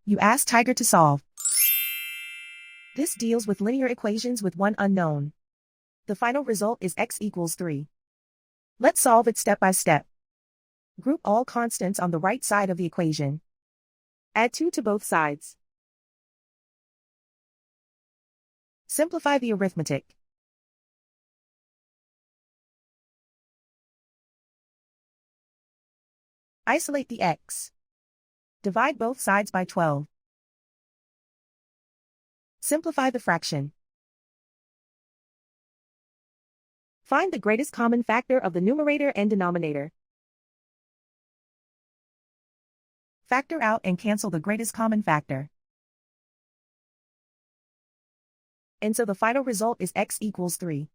You ask Tiger to solve. This deals with linear equations with one unknown. The final result is x equals 3. Let's solve it step by step. Group all constants on the right side of the equation. Add 2 to both sides. Simplify the arithmetic. Isolate the x. Divide both sides by 12. Simplify the fraction. Find the greatest common factor of the numerator and denominator. Factor out and cancel the greatest common factor. And so the final result is x equals 3.